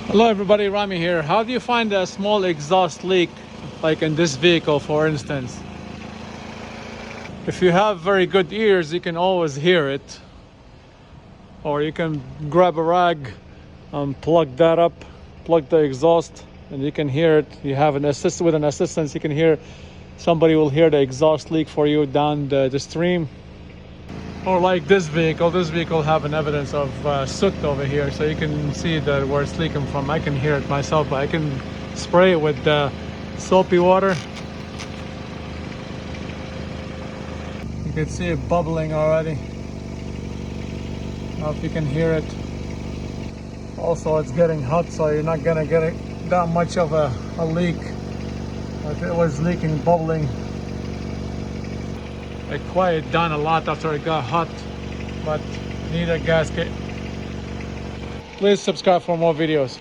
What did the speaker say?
Hello everybody, Rami here. How do you find a small exhaust leak, like in this vehicle for instance? If you have very good ears, you can always hear it. Or you can grab a rag and plug that up, plug the exhaust, and you can hear it. You have an assist with an assistance, you can hear, somebody will hear the exhaust leak for you down the stream. Or like this vehicle have an evidence of soot over here, so you can see that where it's leaking from. I can hear it myself, but I can spray it with soapy water. You can see it bubbling already. I don't know if you can hear it. Also, it's getting hot, so you're not gonna get that much of a leak. But it was leaking, bubbling. It quieted down a lot after it got hot, but need a gasket. Please subscribe for more videos.